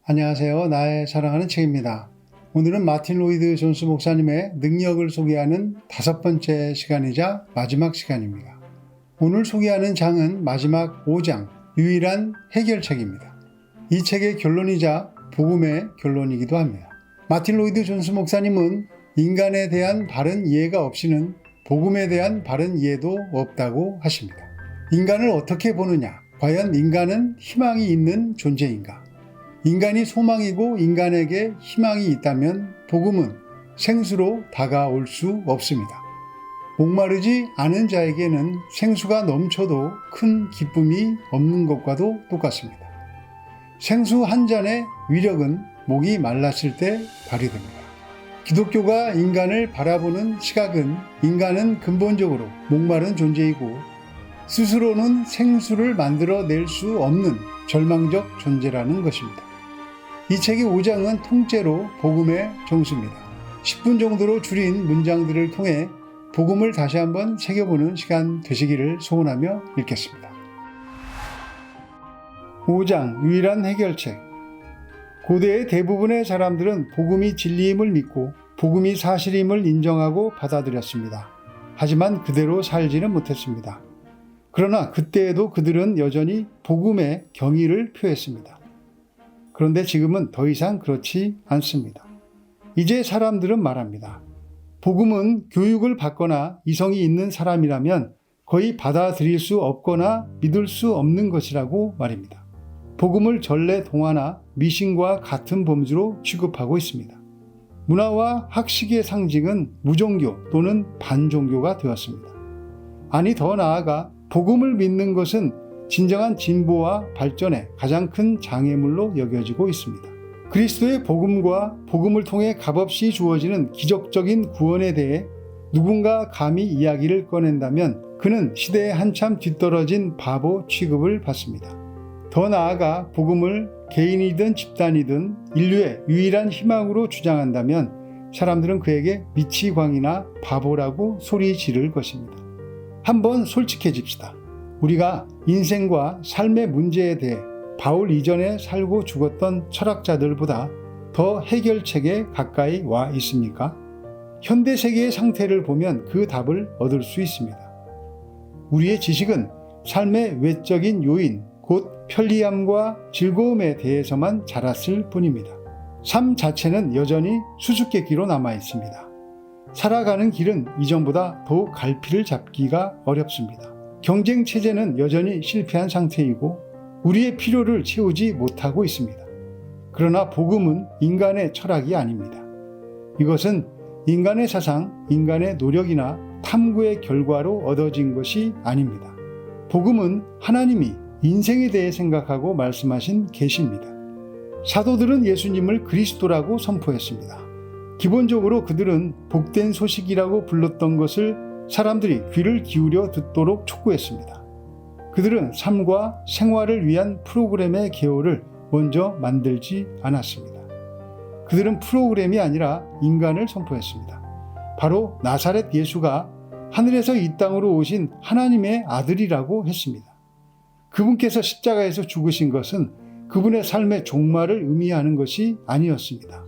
안녕하세요. 나의 사랑하는 책입니다. 오늘은 마틴 로이드 존스 목사님의 능력을 소개하는 5번째 시간이자 마지막 시간입니다. 오늘 소개하는 장은 마지막 5장, 유일한 해결책입니다. 이 책의 결론이자 복음의 결론이기도 합니다. 마틴 로이드 존스 목사님은 인간에 대한 바른 이해가 없이는 복음에 대한 바른 이해도 없다고 하십니다. 인간을 어떻게 보느냐? 과연 인간은 희망이 있는 존재인가? 인간이 소망이고 인간에게 희망이 있다면 복음은 생수로 다가올 수 없습니다. 목마르지 않은 자에게는 생수가 넘쳐도 큰 기쁨이 없는 것과도 똑같습니다. 생수 한 잔의 위력은 목이 말랐을 때 발휘됩니다. 기독교가 인간을 바라보는 시각은 인간은 근본적으로 목마른 존재이고 스스로는 생수를 만들어낼 수 없는 절망적 존재라는 것입니다. 이 책의 5장은 통째로 복음의 정수입니다. 10분 정도로 줄인 문장들을 통해 복음을 다시 한번 새겨보는 시간 되시기를 소원하며 읽겠습니다. 5장 유일한 해결책. 고대의 대부분의 사람들은 복음이 진리임을 믿고 복음이 사실임을 인정하고 받아들였습니다. 하지만 그대로 살지는 못했습니다. 그러나 그때에도 그들은 여전히 복음의 경의를 표했습니다. 그런데 지금은 더 이상 그렇지 않습니다. 이제 사람들은 말합니다. 복음은 교육을 받거나 이성이 있는 사람이라면 거의 받아들일 수 없거나 믿을 수 없는 것이라고 말입니다. 복음을 전래 동화나 미신과 같은 범주로 취급하고 있습니다. 문화와 학식의 상징은 무종교 또는 반종교가 되었습니다. 아니 더 나아가 복음을 믿는 것은 진정한 진보와 발전의 가장 큰 장애물로 여겨지고 있습니다. 그리스도의 복음과 복음을 통해 값없이 주어지는 기적적인 구원에 대해 누군가 감히 이야기를 꺼낸다면 그는 시대에 한참 뒤떨어진 바보 취급을 받습니다. 더 나아가 복음을 개인이든 집단이든 인류의 유일한 희망으로 주장한다면 사람들은 그에게 미치광이나 바보라고 소리 지를 것입니다. 한번 솔직해집시다. 우리가 인생과 삶의 문제에 대해 바울 이전에 살고 죽었던 철학자들보다 더 해결책에 가까이 와 있습니까? 현대 세계의 상태를 보면 그 답을 얻을 수 있습니다. 우리의 지식은 삶의 외적인 요인, 곧 편리함과 즐거움에 대해서만 자랐을 뿐입니다. 삶 자체는 여전히 수수께끼로 남아 있습니다. 살아가는 길은 이전보다 더욱 갈피를 잡기가 어렵습니다. 경쟁 체제는 여전히 실패한 상태이고 우리의 필요를 채우지 못하고 있습니다. 그러나 복음은 인간의 철학이 아닙니다. 이것은 인간의 사상, 인간의 노력이나 탐구의 결과로 얻어진 것이 아닙니다. 복음은 하나님이 인생에 대해 생각하고 말씀하신 계시입니다. 사도들은 예수님을 그리스도라고 선포했습니다. 기본적으로 그들은 복된 소식이라고 불렀던 것을 사람들이 귀를 기울여 듣도록 촉구했습니다. 그들은 삶과 생활을 위한 프로그램의 개요를 먼저 만들지 않았습니다. 그들은 프로그램이 아니라 인간을 선포했습니다. 바로 나사렛 예수가 하늘에서 이 땅으로 오신 하나님의 아들이라고 했습니다. 그분께서 십자가에서 죽으신 것은 그분의 삶의 종말을 의미하는 것이 아니었습니다.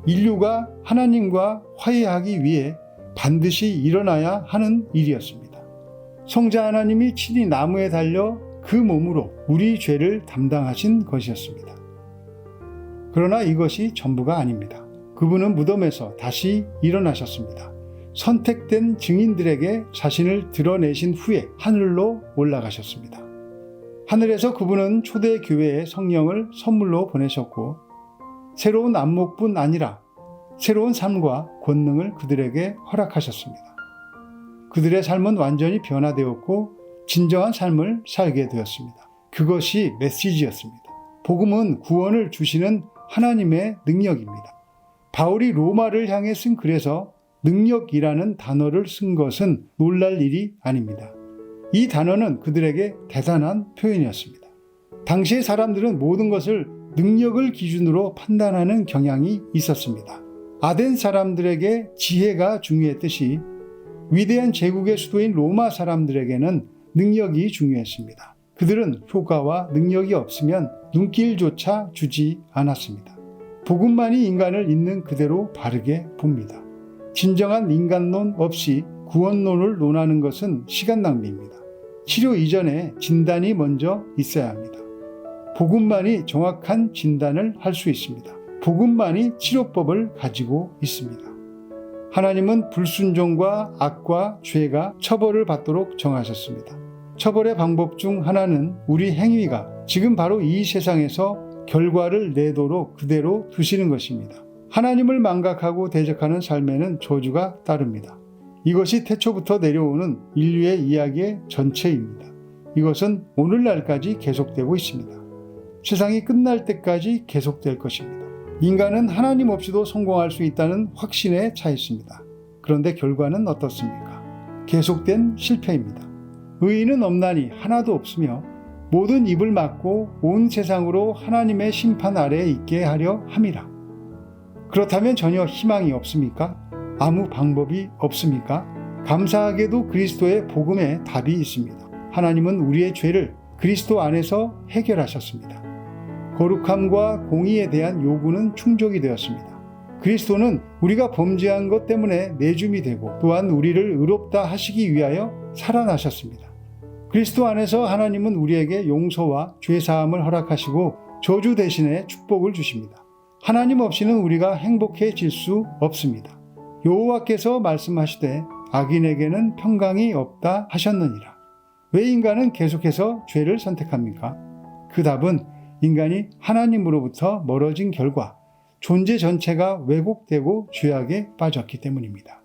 인류가 하나님과 화해하기 위해 반드시 일어나야 하는 일이었습니다. 성자 하나님이 친히 나무에 달려 그 몸으로 우리 죄를 담당하신 것이었습니다. 그러나 이것이 전부가 아닙니다. 그분은 무덤에서 다시 일어나셨습니다. 선택된 증인들에게 자신을 드러내신 후에 하늘로 올라가셨습니다. 하늘에서 그분은 초대 교회에 성령을 선물로 보내셨고 새로운 안목뿐 아니라 새로운 삶과 권능을 그들에게 허락하셨습니다. 그들의 삶은 완전히 변화되었고 진정한 삶을 살게 되었습니다. 그것이 메시지였습니다. 복음은 구원을 주시는 하나님의 능력입니다. 바울이 로마를 향해 쓴 글에서 능력이라는 단어를 쓴 것은 놀랄 일이 아닙니다. 이 단어는 그들에게 대단한 표현이었습니다. 당시의 사람들은 모든 것을 능력을 기준으로 판단하는 경향이 있었습니다. 아덴 사람들에게 지혜가 중요했듯이 위대한 제국의 수도인 로마 사람들에게는 능력이 중요했습니다. 그들은 효과와 능력이 없으면 눈길조차 주지 않았습니다. 복음만이 인간을 있는 그대로 바르게 봅니다. 진정한 인간론 없이 구원론을 논하는 것은 시간 낭비입니다. 치료 이전에 진단이 먼저 있어야 합니다. 복음만이 정확한 진단을 할 수 있습니다. 복음만이 치료법을 가지고 있습니다. 하나님은 불순종과 악과 죄가 처벌을 받도록 정하셨습니다. 처벌의 방법 중 하나는 우리 행위가 지금 바로 이 세상에서 결과를 내도록 그대로 두시는 것입니다. 하나님을 망각하고 대적하는 삶에는 저주가 따릅니다. 이것이 태초부터 내려오는 인류의 이야기의 전체입니다. 이것은 오늘날까지 계속되고 있습니다. 세상이 끝날 때까지 계속될 것입니다. 인간은 하나님 없이도 성공할 수 있다는 확신에 차 있습니다. 그런데 결과는 어떻습니까? 계속된 실패입니다. 의인은 없나니 하나도 없으며 모든 입을 막고 온 세상으로 하나님의 심판 아래에 있게 하려 함이라. 그렇다면 전혀 희망이 없습니까? 아무 방법이 없습니까? 감사하게도 그리스도의 복음에 답이 있습니다. 하나님은 우리의 죄를 그리스도 안에서 해결하셨습니다. 거룩함과 공의에 대한 요구는 충족이 되었습니다. 그리스도는 우리가 범죄한 것 때문에 내줌이 되고 또한 우리를 의롭다 하시기 위하여 살아나셨습니다. 그리스도 안에서 하나님은 우리에게 용서와 죄사함을 허락하시고 저주 대신에 축복을 주십니다. 하나님 없이는 우리가 행복해질 수 없습니다. 여호와께서 말씀하시되 악인에게는 평강이 없다 하셨느니라. 왜 인간은 계속해서 죄를 선택합니까? 그 답은 인간이 하나님으로부터 멀어진 결과 존재 전체가 왜곡되고 죄악에 빠졌기 때문입니다.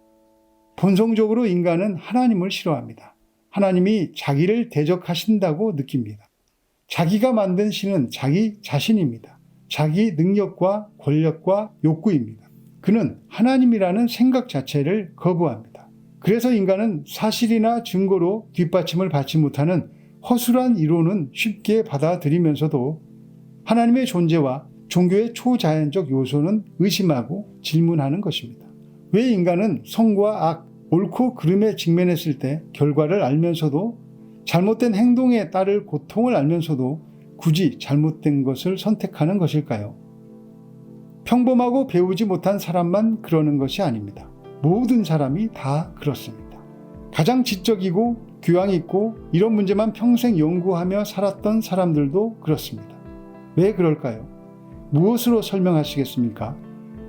본성적으로 인간은 하나님을 싫어합니다. 하나님이 자기를 대적하신다고 느낍니다. 자기가 만든 신은 자기 자신입니다. 자기 능력과 권력과 욕구입니다. 그는 하나님이라는 생각 자체를 거부합니다. 그래서 인간은 사실이나 증거로 뒷받침을 받지 못하는 허술한 이론은 쉽게 받아들이면서도 하나님의 존재와 종교의 초자연적 요소는 의심하고 질문하는 것입니다. 왜 인간은 성과 악, 옳고 그름에 직면했을 때 결과를 알면서도 잘못된 행동에 따를 고통을 알면서도 굳이 잘못된 것을 선택하는 것일까요? 평범하고 배우지 못한 사람만 그러는 것이 아닙니다. 모든 사람이 다 그렇습니다. 가장 지적이고 교양 있고 이런 문제만 평생 연구하며 살았던 사람들도 그렇습니다. 왜 그럴까요? 무엇으로 설명하시겠습니까?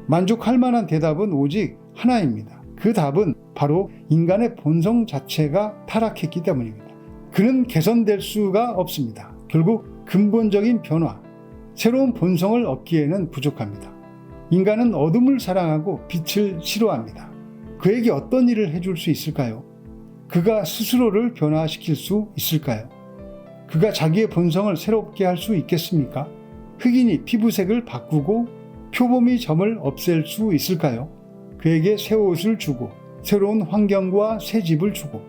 만족할 만한 대답은 오직 하나입니다. 그 답은 바로 인간의 본성 자체가 타락했기 때문입니다. 그는 개선될 수가 없습니다. 결국 근본적인 변화, 새로운 본성을 얻기에는 부족합니다. 인간은 어둠을 사랑하고 빛을 싫어합니다. 그에게 어떤 일을 해줄 수 있을까요? 그가 스스로를 변화시킬 수 있을까요? 그가 자기의 본성을 새롭게 할 수 있겠습니까? 흑인이 피부색을 바꾸고 표범이 점을 없앨 수 있을까요? 그에게 새 옷을 주고 새로운 환경과 새 집을 주고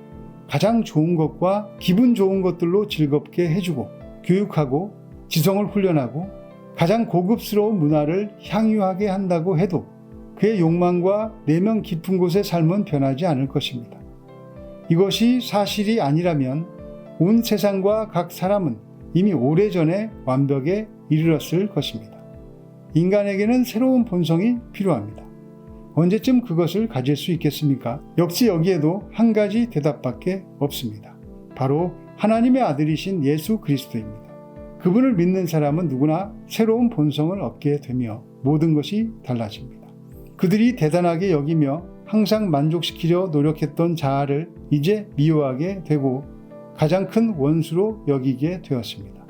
가장 좋은 것과 기분 좋은 것들로 즐겁게 해주고 교육하고 지성을 훈련하고 가장 고급스러운 문화를 향유하게 한다고 해도 그의 욕망과 내면 깊은 곳의 삶은 변하지 않을 것입니다. 이것이 사실이 아니라면 온 세상과 각 사람은 이미 오래전에 완벽에 이르렀을 것입니다. 인간에게는 새로운 본성이 필요합니다. 언제쯤 그것을 가질 수 있겠습니까? 역시 여기에도 한 가지 대답밖에 없습니다. 바로 하나님의 아들이신 예수 그리스도입니다. 그분을 믿는 사람은 누구나 새로운 본성을 얻게 되며 모든 것이 달라집니다. 그들이 대단하게 여기며 항상 만족시키려 노력했던 자아를 이제 미워하게 되고 가장 큰 원수로 여기게 되었습니다.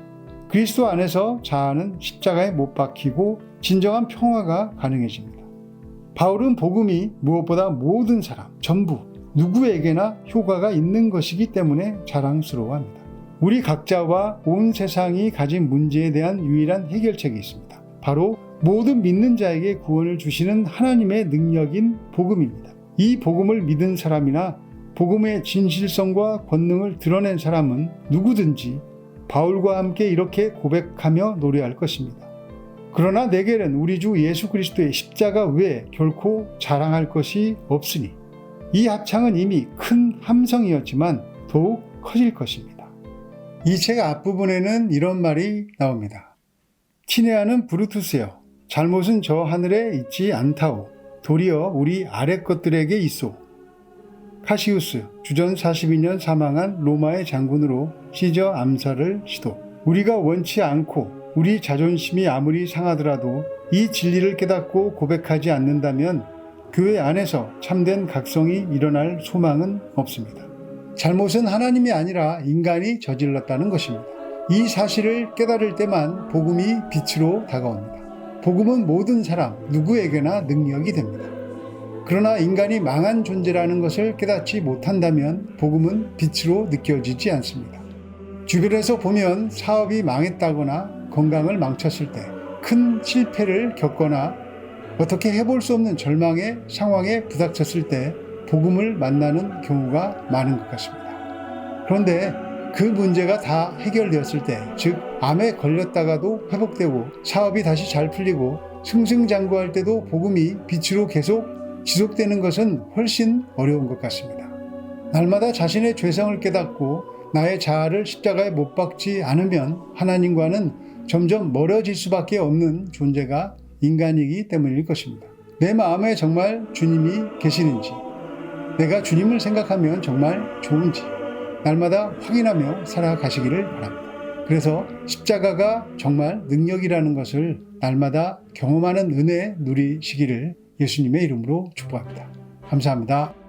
그리스도 안에서 자아는 십자가에 못 박히고 진정한 평화가 가능해집니다. 바울은 복음이 무엇보다 모든 사람, 전부, 누구에게나 효과가 있는 것이기 때문에 자랑스러워합니다. 우리 각자와 온 세상이 가진 문제에 대한 유일한 해결책이 있습니다. 바로 모든 믿는 자에게 구원을 주시는 하나님의 능력인 복음입니다. 이 복음을 믿은 사람이나 복음의 진실성과 권능을 드러낸 사람은 누구든지 바울과 함께 이렇게 고백하며 노래할 것입니다. 그러나 내게는 우리 주 예수 그리스도의 십자가 외에 결코 자랑할 것이 없으니 이 합창은 이미 큰 함성이었지만 더욱 커질 것입니다. 이 책 앞부분에는 이런 말이 나옵니다. 티네아는 브루투스여, 잘못은 저 하늘에 있지 않다오. 도리어 우리 아래 것들에게 있소. 카시우스, 주전 42년 사망한 로마의 장군으로 시저 암살을 시도. 우리가 원치 않고 우리 자존심이 아무리 상하더라도 이 진리를 깨닫고 고백하지 않는다면 교회 안에서 참된 각성이 일어날 소망은 없습니다. 잘못은 하나님이 아니라 인간이 저질렀다는 것입니다. 이 사실을 깨달을 때만 복음이 빛으로 다가옵니다. 복음은 모든 사람 누구에게나 능력이 됩니다. 그러나 인간이 망한 존재라는 것을 깨닫지 못한다면 복음은 빛으로 느껴지지 않습니다. 주변에서 보면 사업이 망했다거나 건강을 망쳤을 때, 큰 실패를 겪거나 어떻게 해볼 수 없는 절망의 상황에 부닥쳤을 때 복음을 만나는 경우가 많은 것 같습니다. 그런데 그 문제가 다 해결되었을 때, 즉 암에 걸렸다가도 회복되고 사업이 다시 잘 풀리고 승승장구할 때도 복음이 빛으로 계속 지속되는 것은 훨씬 어려운 것 같습니다. 날마다 자신의 죄성을 깨닫고 나의 자아를 십자가에 못 박지 않으면 하나님과는 점점 멀어질 수밖에 없는 존재가 인간이기 때문일 것입니다. 내 마음에 정말 주님이 계시는지, 내가 주님을 생각하면 정말 좋은지 날마다 확인하며 살아가시기를 바랍니다. 그래서 십자가가 정말 능력이라는 것을 날마다 경험하는 은혜 누리시기를 예수님의 이름으로 축복합니다. 감사합니다.